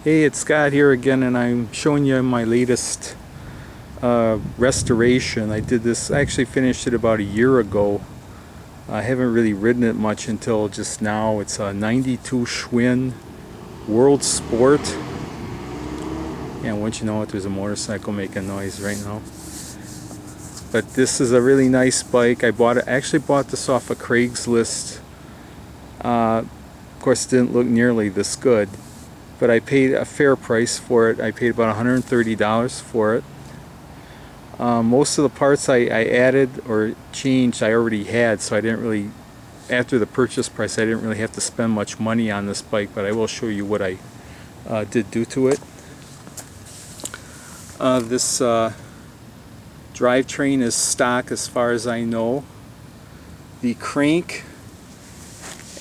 Hey, it's Scott here again, and I'm showing you my latest restoration. I actually finished it about a year ago. I haven't really ridden it much until just now. It's a 92 Schwinn World Sport. And once you know it, there's a motorcycle making noise right now. But this is a really nice bike. I actually bought this off of Craigslist. Of course, it didn't look nearly this good, but I paid a fair price for it. I paid about $130 for it. Most of the parts I added or changed I already had, so I didn't really, after the purchase price, I didn't really have to spend much money on this bike, but I will show you what I did do to it. This drivetrain is stock as far as I know. The crank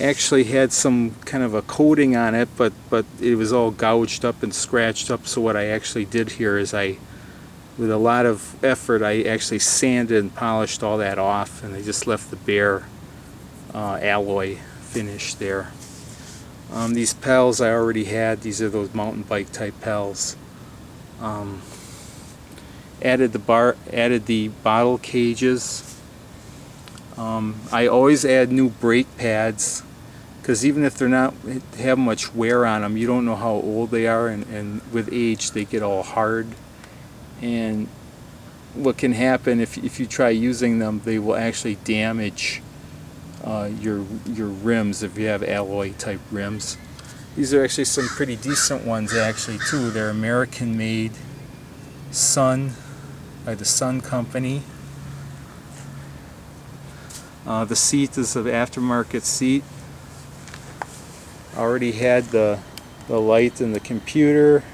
actually had some kind of a coating on it, but it was all gouged up and scratched up. So what I actually did here is with a lot of effort, I actually sanded and polished all that off, and I just left the bare alloy finish there. These pedals I already had. These are those mountain bike type pedals. Added the bottle cages. I always add new brake pads, because even if they're not have much wear on them, you don't know how old they are, and with age they get all hard. And what can happen if you try using them, they will actually damage your rims if you have alloy type rims. These are actually some pretty decent ones actually too. They're American made, by the Schwinn Company. The seat is an aftermarket seat. Already had the light and the computer.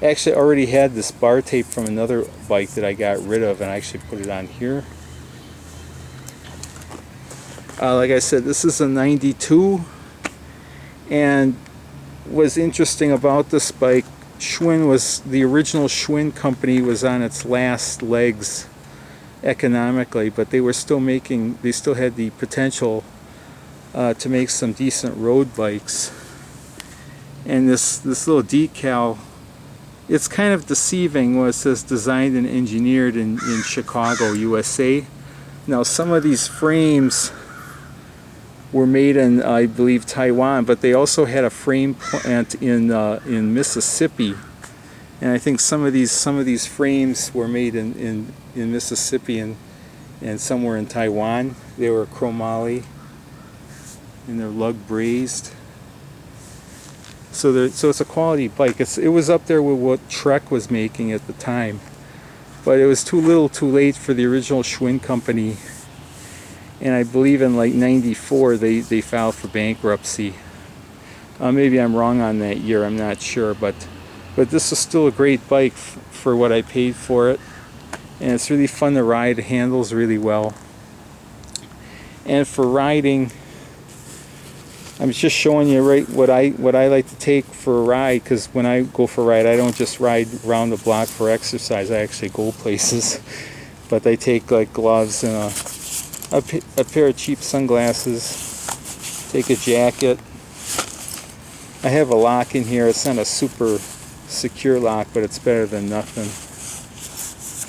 Actually already had this bar tape from another bike that I got rid of, and I actually put it on here. Like I said, this is a 92, and what's interesting about this bike, the original Schwinn Company was on its last legs economically, but they still had the potential to make some decent road bikes. And this little decal, it's kind of deceiving when it says designed and engineered in Chicago, USA. Now some of these frames were made in, I believe, Taiwan, but they also had a frame plant in Mississippi, and I think some of these frames were made in Mississippi and somewhere in Taiwan. They were chromoly and they're lug brazed. So it's a quality bike. It was up there with what Trek was making at the time, but it was too little too late for the original Schwinn Company. And I believe in like '94 they filed for bankruptcy. Maybe I'm wrong on that year, I'm not sure, but this is still a great bike for what I paid for it, and it's really fun to ride. It handles really well. And for riding, I'm just showing you what I like to take for a ride, because when I go for a ride, I don't just ride around the block for exercise. I actually go places. But I take like gloves and a pair of cheap sunglasses, take a jacket. I have a lock in here. It's not a super secure lock, but it's better than nothing.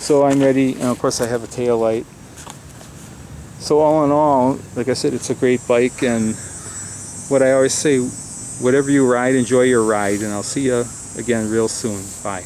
So I'm ready, and of course I have a tail light. So all in all, like I said, it's a great bike, and what I always say, whatever you ride, enjoy your ride, and I'll see you again real soon. Bye.